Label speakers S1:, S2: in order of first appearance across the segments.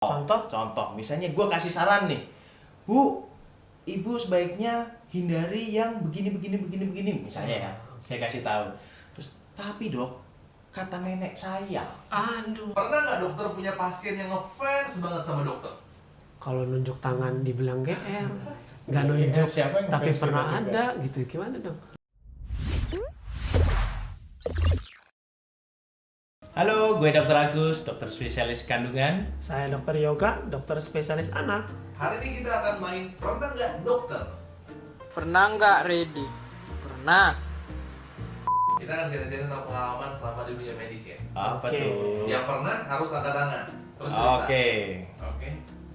S1: Contoh, misalnya gue kasih saran nih, Bu, Ibu sebaiknya hindari yang begini, misalnya ya, saya kasih tahu. Terus, tapi dok, kata nenek saya.
S2: Aduh.
S3: Pernah nggak dokter punya pasien yang ngefans banget sama dokter?
S2: Kalau nunjuk tangan dibilang GR, nggak nunjuk,
S1: Siapa yang
S2: tapi
S1: ngefans
S2: pernah
S1: juga?
S2: ada gitu. Gimana dong?
S1: Halo, gue Dr. Agus, dokter spesialis kandungan.
S2: Saya Dokter Yoga, dokter spesialis anak.
S3: Hari ini kita akan main pernah nggak dokter?
S4: Pernah nggak ready? Pernah.
S3: Kita akan sharing tentang pengalaman selama di dunia medis ya.
S1: Apa
S2: Oke.
S1: tuh?
S3: Yang pernah harus angkat tangan. Terus cerita.
S1: Oke.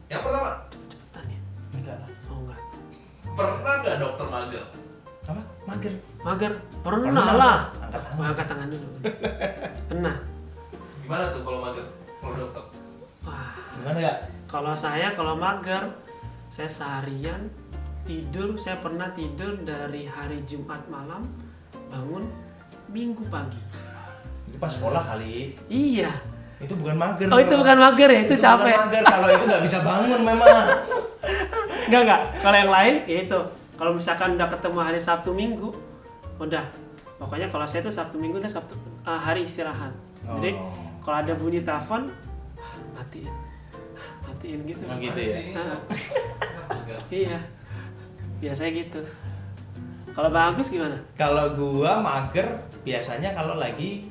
S3: Yang pertama,
S2: Cepetan ya?
S1: Enggak lah.
S2: Oh enggak.
S3: pernah nggak dokter mager?
S1: Apa? Mager?
S2: Mager? Pernah lah.
S1: Angkat tangan.
S2: Angkat tangan dulu. Pernah.
S3: Gimana tuh kalau mager? Kalau dokter?
S2: Wah,
S1: Gimana ya?
S2: kalau mager, saya seharian tidur. Saya pernah tidur dari hari Jumat malam, bangun Minggu pagi.
S1: Itu pas sekolah kali.
S2: Iya.
S1: Itu bukan mager.
S2: Oh, itu bukan mager ya? Itu capek.
S1: Bukan mager, kalau itu nggak bisa bangun memang.
S2: Enggak. Kalau yang lain ya itu. Kalau misalkan udah ketemu hari Sabtu Minggu, udah. Pokoknya kalau saya tuh Sabtu Minggu udah hari istirahat. Jadi kalau ada bunyi telepon, matiin gitu.
S1: Oh, gitu
S3: Mana
S1: ya?
S3: sih?
S2: Ah.
S3: Mager.
S2: Iya. Biasanya gitu. Kalau bagus gimana?
S1: Kalau gua mager biasanya kalau lagi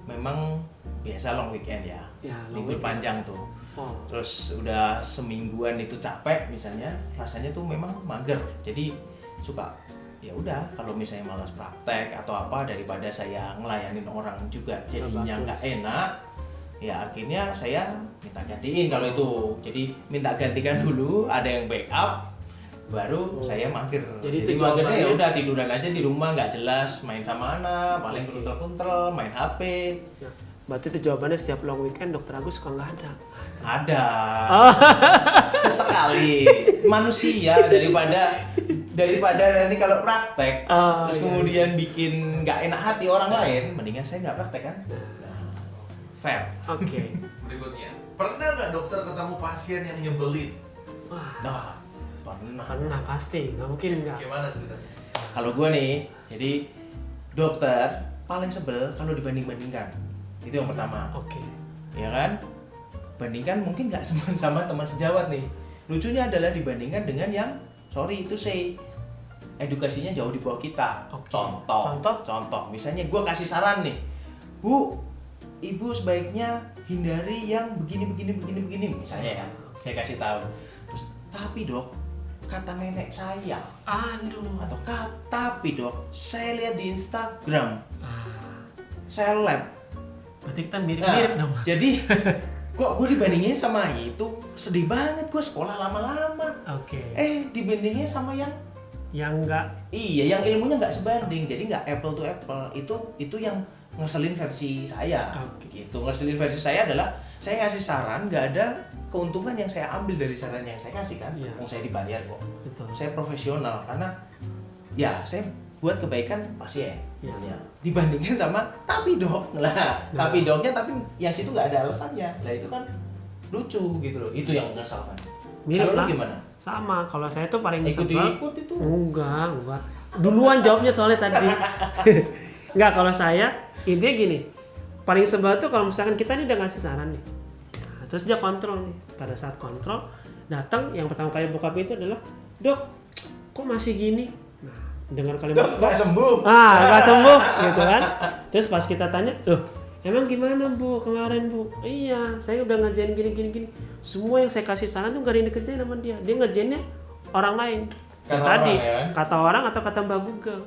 S1: memang biasa long weekend ya.
S2: Ya, long
S1: Libur
S2: weekend.
S1: panjang tuh.
S2: Oh.
S1: Terus udah semingguan itu capek misalnya, rasanya tuh memang mager. Jadi suka ya udah kalau misalnya malas praktek atau apa daripada saya ngelayanin orang juga jadinya nggak
S2: bagus.
S1: enak. Ya akhirnya saya minta gantiin kalau itu. Jadi minta gantikan dulu, ada yang backup baru saya mager.
S2: Jadi itu
S1: magernya ya
S2: jawabannya-
S1: udah tiduran aja di rumah nggak jelas, main sama anak, paling
S2: Oke.
S1: kuntel-kuntel, main HP.
S2: Ya. Berarti itu jawabannya setiap long weekend Dokter Agus suka nggak ada.
S1: Ada sesekali manusia daripada nanti kalau praktek
S2: Oh,
S1: terus
S2: iya.
S1: kemudian bikin nggak enak hati orang lain, mendingan saya nggak praktek kan. Nah, fair.
S2: Oke.
S3: Berikutnya, pernah nggak dokter ketemu pasien yang nyebelin?
S2: Wah,
S1: Nah, pernah.
S2: pernah pasti. Nggak mungkin nggak.
S3: Gimana ceritanya?
S1: Kalau gue nih, jadi dokter paling sebel kalau dibanding-bandingkan. Itu yang pertama.
S2: Oke.
S1: Ya kan? Bandingkan mungkin nggak sama teman sejawat nih. Lucunya adalah dibandingkan dengan yang sorry itu say edukasinya jauh di bawah kita.
S2: Oke.
S1: Contoh. Misalnya gue kasih saran nih, Bu, Ibu sebaiknya hindari yang begini, misalnya ya. Saya kasih tahu. Terus tapi dok, kata nenek saya.
S2: Aduh.
S1: Atau tapi dok, saya lihat di Instagram,
S2: Ah,
S1: saya lab.
S2: berarti kita mirip-mirip dong.
S1: Jadi kok gue dibandingin sama itu sedih banget, gue sekolah lama-lama.
S2: Oke.
S1: Dibandingin sama yang
S2: Yang nggak.
S1: yang ilmunya nggak sebanding, jadi nggak apple to apple. Itu yang ngeselin versi saya.
S2: Oke.
S1: Gitu, ngeselin versi saya adalah saya ngasih saran nggak ada keuntungan yang saya ambil dari saran yang saya kasih kan.
S2: Iya.
S1: Saya dibayar kok.
S2: Betul.
S1: Saya profesional karena ya saya buat kebaikan pasien.
S2: Iya.
S1: Ya. Dibandingin sama tapi dok lah, tapi doknya tapi yang situ nggak ada alasannya. Nah itu kan lucu gitu loh. Itu yang ngesalkan.
S2: Mirip
S1: Kalau lu
S2: lah.
S1: gimana?
S2: Sama. Kalau saya tuh paling sebel.
S1: Ikut itu.
S2: Enggak. Duluan jawabnya soalnya tadi. Enggak, kalau saya intinya gini. Paling sebel tuh kalau misalkan kita nih udah ngasih saran nih. Nah, terus dia kontrol nih. Pada saat kontrol, datang yang pertama kali buka pintu adalah, "Dok, kok masih gini?" Nah, dengar kalimat
S1: Dok nggak sembuh.
S2: nggak sembuh gitu kan. Terus pas kita tanya, "Loh, emang gimana Bu kemarin Bu?" "Iya, saya udah ngerjain gini. Semua yang saya kasih saran tuh gak ada yang dikerjain sama dia. Dia ngerjainnya orang lain."
S1: Kata
S2: Tadi
S1: orang, ya?
S2: kata orang atau kata Mbak Google.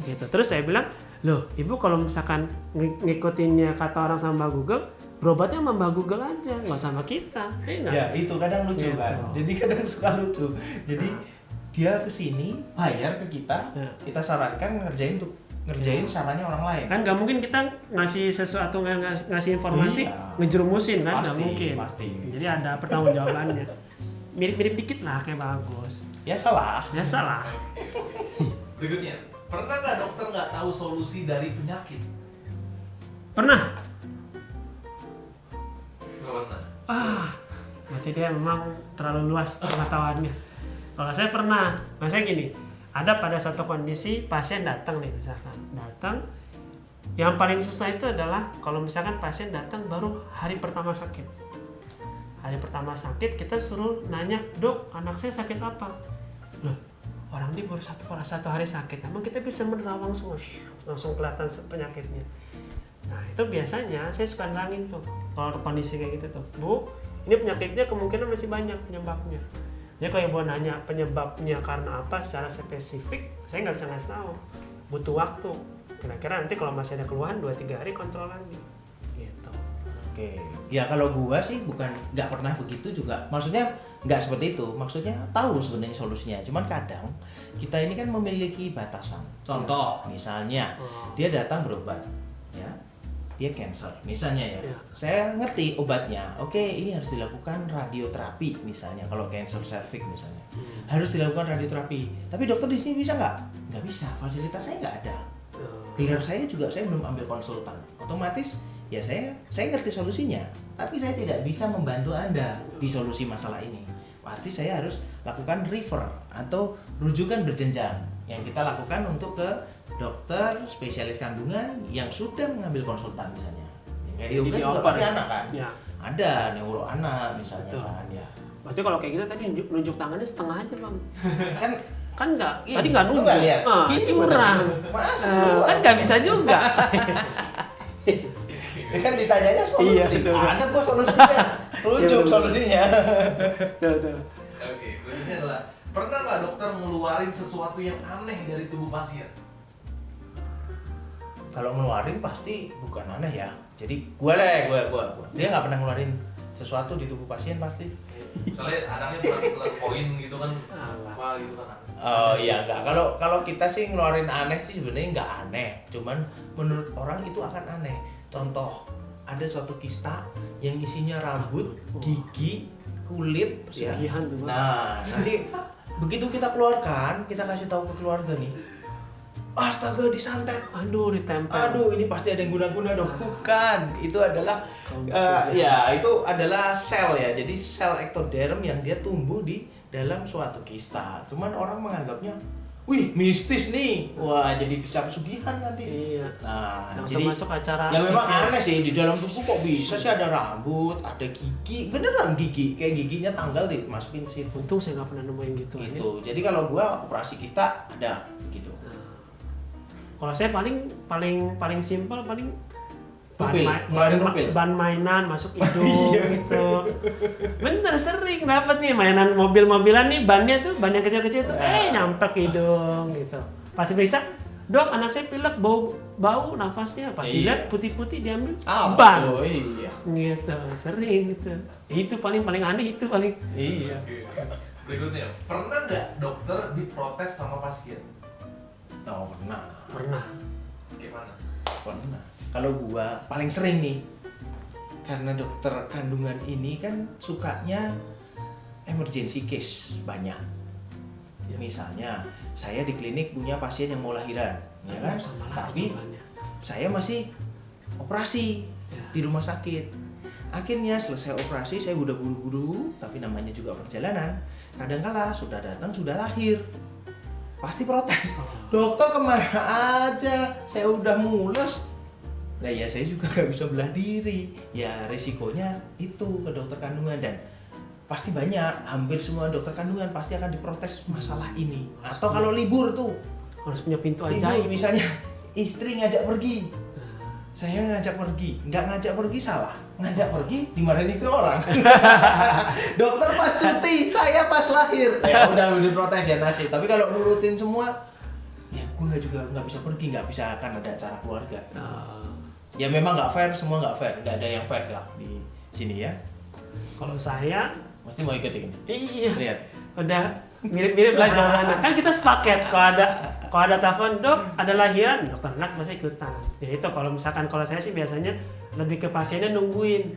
S2: Gitu. Terus saya bilang, "Loh, Ibu kalau misalkan ngikutinnya kata orang sama Mbak Google, berobatnya sama Mbak Google aja, nggak sama kita." Enggak.
S1: Ya itu kadang lucu
S2: Gitu.
S1: kan. Jadi kadang suka lucu. Jadi dia kesini bayar ke kita,
S2: Ya.
S1: kita sarankan ngerjain sarannya orang lain.
S2: Kan nggak mungkin kita ngasih sesuatu, ngasih informasi,
S1: Iya.
S2: ngejerumusin kan, nggak
S1: Pasti,
S2: mungkin.
S1: pasti.
S2: Jadi ada pertanggungjawabannya. Mirip-mirip dikit lah kayak bagus.
S1: Ya salah.
S2: Biasa lah.
S3: Berikutnya, pernah nggak dokter nggak tahu solusi dari penyakit?
S2: Pernah?
S3: Nggak pernah.
S2: Berarti berarti dia memang terlalu luas pengetahuannya. Kalau saya pernah, maksudnya gini, ada pada satu kondisi pasien datang nih misalkan, yang paling susah itu adalah kalau misalkan pasien datang baru hari pertama sakit. Hari pertama sakit kita suruh nanya, dok anak saya sakit apa? Loh, orang ini baru satu hari sakit, emang kita bisa menerawang semua, langsung kelihatan penyakitnya. Nah itu biasanya saya suka nerangin tuh, kalau kondisi kayak gitu tuh, Bu, ini penyakitnya kemungkinan masih banyak penyebabnya. Jadi kalau ibu nanya penyebabnya karena apa secara spesifik, saya nggak bisa ngasih tahu, butuh waktu. Kira-kira nanti kalau masih ada keluhan 2-3 hari kontrol lagi. Gitu.
S1: Oke, ya kalau gua sih nggak pernah begitu juga. Maksudnya nggak seperti itu. Maksudnya tahu sebenarnya solusinya. Cuman kadang kita ini kan memiliki batasan. Contoh, misalnya dia datang berobat, ya, dia cancer, misalnya ya. Saya ngerti obatnya. Oke, ini harus dilakukan radioterapi, misalnya. Kalau cancer cervix misalnya, harus dilakukan radioterapi. Tapi dokter di sini bisa nggak? Nggak bisa. Fasilitas saya nggak ada. Gelar saya juga saya belum ambil konsultan. Otomatis ya saya ngerti solusinya, tapi saya tidak bisa membantu Anda di solusi masalah ini. Pasti saya harus lakukan refer atau rujukan berjenjang yang kita lakukan untuk ke dokter spesialis kandungan yang sudah mengambil konsultan misalnya. Kayak yoga juga pasti anak kan?
S2: Ya.
S1: Ada neuro anak misalnya.
S2: Betul.
S1: Kan ya.
S2: Berarti kalau kayak gitu tadi nunjuk tangannya setengah aja bang. kan nggak,
S1: Ih,
S2: tadi nggak nunjuk.
S1: Gini
S2: curang.
S1: Mas,
S2: kan nggak bisa juga.
S1: Kan ditanyanya solusi.
S2: Iya, betul.
S1: Ada gua solusinya. Rujuk solusinya.
S2: Betul.
S3: Oke, berikutnya adalah pernah nggak dokter ngeluarin sesuatu yang aneh dari tubuh pasien?
S1: Kalau ngeluarin pasti bukan aneh ya. Jadi gua. Dia nggak pernah ngeluarin sesuatu di tubuh pasien pasti.
S3: Misalnya anaknya pernah keluar koin gitu kan, apa gitu kan?
S1: Oh iya enggak. Kalau kita sih ngeluarin aneh sih sebenarnya nggak aneh. Cuman menurut orang itu akan aneh. Contoh, ada suatu kista yang isinya rambut, gigi, kulit, ya.
S2: Pesugihan tuh, Bang.
S1: Nah, nanti begitu kita keluarkan, kita kasih tahu ke keluarga nih. Astaga, disantet.
S2: Aduh, ditempel.
S1: Aduh, ini pasti ada yang guna-guna dong. Bukan, itu adalah ya itu adalah sel ya. Jadi sel ektoderm yang dia tumbuh di dalam suatu kista. Cuman orang menganggapnya, wih mistis nih. Wah, jadi bisa pesugihan nanti.
S2: Iya.
S1: Nah,
S2: Langsung
S1: jadi
S2: masuk acara.
S1: ya memang aneh sih, di dalam tubuh kok bisa sih ada rambut, ada gigi, beneran gigi, kayak giginya tanggal dimasukin ke situ.
S2: Untung saya nggak pernah nemuin gitu.
S1: Gitu. Jadi kalau gua operasi kista ada gitu.
S2: Kalau saya paling simpel
S1: Pupil, ngeluarin pupil.
S2: ban mainan masuk hidung gitu. Bener sering dapat nih mainan mobil-mobilan nih bannya tuh ban yang kecil-kecil tuh nyampe ke hidung gitu. Pasti bisa, dok anak saya pilek bau nafasnya, pasti lihat putih-putih diambil ban.
S1: Oh iya.
S2: Gitu, sering gitu. Itu paling aneh itu paling.
S1: Iya.
S3: Berikutnya, pernah nggak dokter diprotes sama pasien?
S1: Oh,
S2: Pernah.
S3: Gimana?
S1: Pernah. Kalau gua paling sering nih, karena dokter kandungan ini kan sukanya emergency case banyak.
S2: Ya.
S1: Misalnya, saya di klinik punya pasien yang mau lahiran, ya kan?
S2: Sama lagi
S1: Tapi
S2: jawabannya.
S1: saya masih operasi di rumah sakit. Akhirnya selesai operasi, saya udah buru-buru, tapi namanya juga perjalanan. Kadangkala sudah datang, sudah lahir. Pasti protes. Dokter kemana aja? Saya udah mulus. Nah ya saya juga nggak bisa belah diri. Ya risikonya itu ke dokter kandungan dan pasti banyak. Hampir semua dokter kandungan pasti akan diprotes masalah ini. Atau kalau libur tuh.
S2: Harus punya pintu
S1: Libur
S2: ajaib.
S1: misalnya istri ngajak pergi. Saya ngajak pergi. Nggak ngajak pergi salah. Ngajak pergi dimarahin istri orang. Dokter pas cuti, saya pas lahir. Ya udah diprotes ya nasib. Tapi kalau nurutin semua, ya gue nggak bisa pergi, nggak bisa akan ada acara keluarga. Ya memang nggak fair, semua nggak fair. Nggak ada yang fair lah di sini ya.
S2: Kalau saya,
S1: Mesti mau ikut ini.
S2: iya.
S1: Lihat.
S2: Udah mirip-mirip lah jawabannya. Kan kita sepaket kalau ada telepon dok ada lahiran dokter anak pasti ikutan. Ya itu kalau misalkan kalau saya sih biasanya lebih ke pasiennya nungguin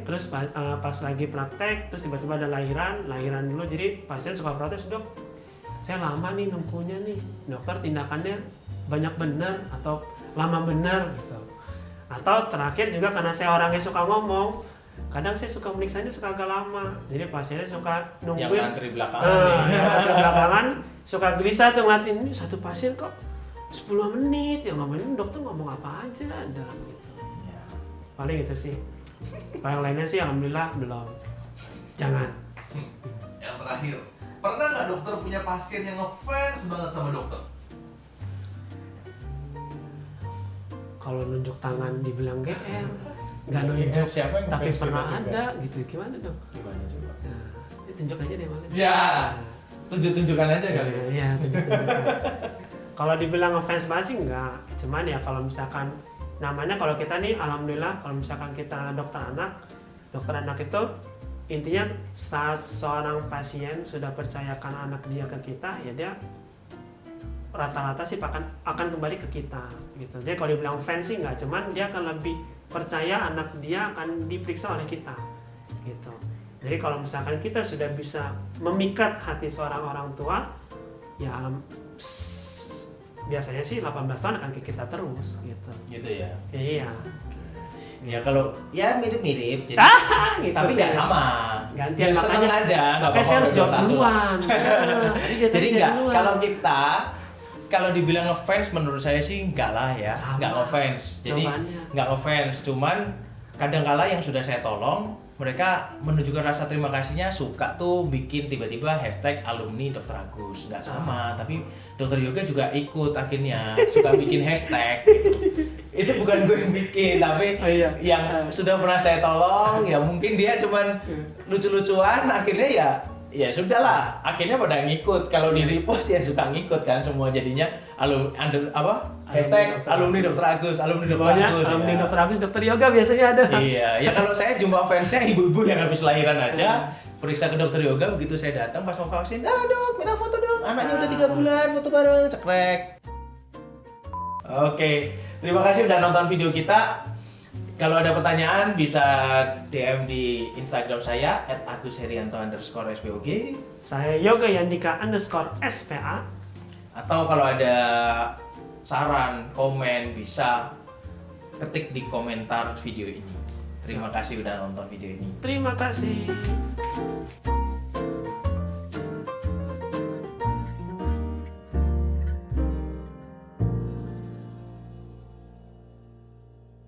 S2: terus pas lagi praktek terus tiba-tiba ada lahiran dulu jadi pasien suka protes dok saya lama nih nunggunya nih dokter tindakannya banyak bener atau lama bener gitu atau terakhir juga karena saya orangnya suka ngomong kadang saya suka meriksanya suka agak lama, jadi pasiennya suka
S1: Yang
S2: nungguin.
S1: antri belakangan nih.
S2: Yang antri belakangan suka gelisah tuh ngeliatin ini satu pasien kok 10 menit, ya ngapain dokter ngomong apa aja dalam gitu.
S1: Ya.
S2: Paling itu sih. Kalau yang lainnya sih alhamdulillah belum. Jangan.
S3: Yang terakhir, pernah nggak dokter punya pasien yang ngefans banget sama dokter?
S2: Kalau nunjuk tangan dibilang GR, nggak nunjuk,
S1: Siapa yang
S2: tapi
S1: ngefans
S2: pernah
S1: juga?
S2: ada gitu. Gimana dong?
S1: Gimana coba?
S2: Nah, ini tunjuk aja deh malah.
S3: Ya.
S1: Tunjuk-tunjukan aja kali.
S2: Iya, tunjuk-tunjukkan. Kalau dibilang ngefans banget sih enggak. Cuman ya kalau misalkan namanya kalau kita nih alhamdulillah kalau misalkan kita dokter anak itu intinya saat seorang pasien sudah percayakan anak dia ke kita, ya dia rata-rata sih akan kembali ke kita gitu. Jadi kalau dibilang fans sih enggak, cuman dia akan lebih percaya anak dia akan diperiksa oleh kita gitu. Jadi kalau misalkan kita sudah bisa memikat hati seorang orang tua, ya biasanya sih 18 tahun akan ke kita terus gitu.
S1: Gitu ya.
S2: Iya.
S1: Ya kalau ya mirip-mirip jadi
S2: Gitu
S1: tapi nggak sama.
S2: Gantian,
S1: Biar seneng
S2: makanya-
S1: aja, nggak
S2: Makanya saya harus
S1: apa-apa
S2: jawab
S1: satu.
S2: duluan.
S1: Jadi enggak, kalau dibilang ngefans menurut saya sih enggak lah ya,
S2: Sama.
S1: enggak ngefans. Jadi
S2: Jawabannya.
S1: enggak ngefans, cuman kadang-kala yang sudah saya tolong mereka menunjukkan rasa terima kasihnya, suka tuh bikin tiba-tiba hashtag alumni Dr. Agus. Nggak sama, tapi Dokter Yoga juga ikut akhirnya suka bikin hashtag gitu. Itu bukan gue yang bikin, tapi
S2: Oh, iya.
S1: yang sudah pernah saya tolong, ya mungkin dia cuman lucu-lucuan, akhirnya ya sudahlah, akhirnya pada ngikut. Kalau di repost ya suka ngikut kan semua, jadinya hashtag alumni Dr. Agus, alumni Dr.
S2: Pokoknya
S1: Agus.
S2: alumni
S1: ya.
S2: Dokter Agus, Dokter Yoga biasanya ada.
S1: Iya, ya kalau saya jumpa fansnya ibu-ibu yang habis lahiran aja, periksa ke Dokter Yoga, begitu saya datang pas mau vaksin, dok, minta foto dong, anaknya udah 3 bulan, foto bareng, cekrek. Oke, terima kasih udah nonton video kita. Kalau ada pertanyaan bisa DM di Instagram saya @agusherianto_spog.
S2: Saya Yoga Yandika_SPA.
S1: Atau kalau ada saran, komen, bisa ketik di komentar video ini. Terima kasih udah nonton video ini.
S2: Terima kasih.